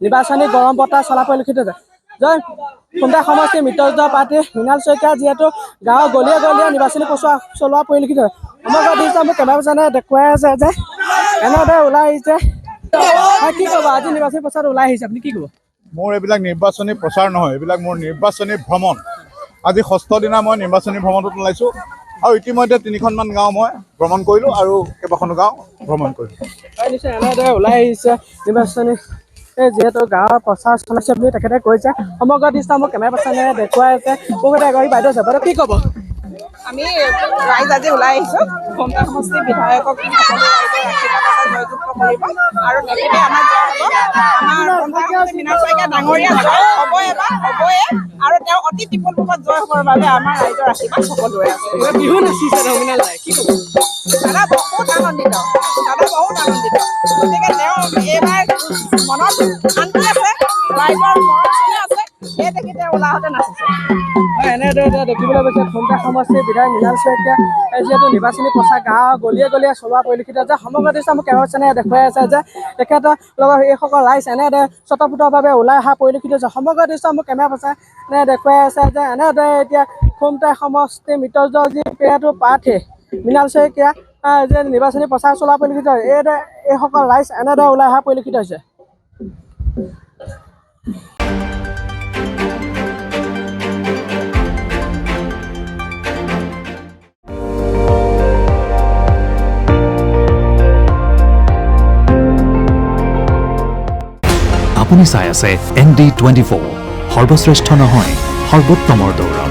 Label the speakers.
Speaker 1: নিৰ্বাচনী গৰম বতাহ চলা পৰিলক্ষিত হৈছে। জয় খুমটা সমষ্টিৰ মিত্ৰজোঁটৰ প্ৰাৰ্থী মৃণাল শইকীয়া যিহেতু গাঁৱৰ গলিয়ে গলিয়ে নিৰ্বাচনী প্ৰচাৰ চলোৱা পৰিলক্ষিত হৈছে। সমগ্ৰ দৃশ্য মোৰ কেমেৰা পাৰ্চনে দেখুৱাই আছে যে এনেদৰে ওলাই আহিছে। কি ক'ব আজি নিৰ্বাচনী প্ৰচাৰ ওলাই আহিছে, আপুনি কি ক'ব?
Speaker 2: মোৰ এইবিলাক নিৰ্বাচনী প্ৰচাৰ নহয়, এইবিলাক মোৰ নিৰ্বাচনী ভ্ৰমণ। আজি 6ষ্ঠ দিনা মই নিৰ্বাচনী ভ্ৰমণত ওলাইছোঁ আৰু ইতিমধ্যে 3খনমান গাঁও মই ভ্ৰমণ কৰিলোঁ আৰু কেইবাখনো গাঁও ভ্ৰমণ কৰিলোঁ।
Speaker 1: নিশ্চয় এনেদৰে ওলাই আহিছে নিৰ্বাচনী যিহেতু গাঁৱৰ প্ৰচাৰ চলাইছে বুলি তেখেতে কৈছে। সমগ্ৰ দৃশ্য মোৰ কেমেৰা পাৰ্চনে দেখুৱাই আছে। মোৰ এগৰাকী বাইদেউ আছে, বাইদেউ কি ক'ব?
Speaker 3: আমি ৰাইজ আজি ওলাই আহিছোঁ খুমটা সমষ্টিৰ বিধায়কক সকলো ৰাইজে জয়যুক্ত কৰিব আৰু তেখেতে আমাৰ খুমটা সমষ্টিৰ মৃণাল শইকীয়া ডাঙৰীয়া জয় হ'বই আৰু তেওঁ অতি টিপল ৰূপত জয় হ'বৰ বাবে আমাৰ ৰাইজৰ আশীৰ্বাদ সকলোৰে আছে।
Speaker 1: বিহু নাচিছে মৃণাল দাই, কি ক'ব?
Speaker 3: দাদা বহুত আনন্দিত, গতিকে তেওঁ এইবাৰ মনত শান্তি আছে, ৰাইজৰ মৰম চেনেহ আছে, সেই দেখি তেওঁ ওলাওঁতে নাচিছে।
Speaker 1: এনেদৰে দেখিবলৈ পাইছে খুমটা সমষ্টিৰ বিধায়ক মৃণাল শইকীয়া যিহেতু নিৰ্বাচনী প্ৰচাৰ গাঁৱৰ গলিয়ে গলিয়ে চলোৱা পৰিলক্ষিত হৈছে। সমগ্ৰ দৃশ্য মোক কেমেৰা পাৰ্চনে দেখুৱাই আছে যে তেখেতৰ লগত এইসকল ৰাইজ এনেদৰে স্বতঃস্ফূৰ্তভাৱে ওলাই অহা পৰিলক্ষিত হৈছে। সমগ্ৰ দৃশ্য মোক কেমেৰা পাৰ্চনে দেখুৱাই আছে যে এনেদৰে এতিয়া খুমটা সমষ্টিৰ মিত্ৰজোঁটৰ যি প্ৰাৰ্থী মৃণাল শইকীয়া যে নিৰ্বাচনী প্ৰচাৰ চলোৱা পৰিলক্ষিত হৈছে। এইসকল ৰাইজ এনেদৰে ওলাই অহা পৰিলক্ষিত হৈছে।
Speaker 4: আপুনি চাই আছে ND24 সৰ্বশ্ৰেষ্ঠ নহয় সৰ্বোত্তমৰ দৌৰ।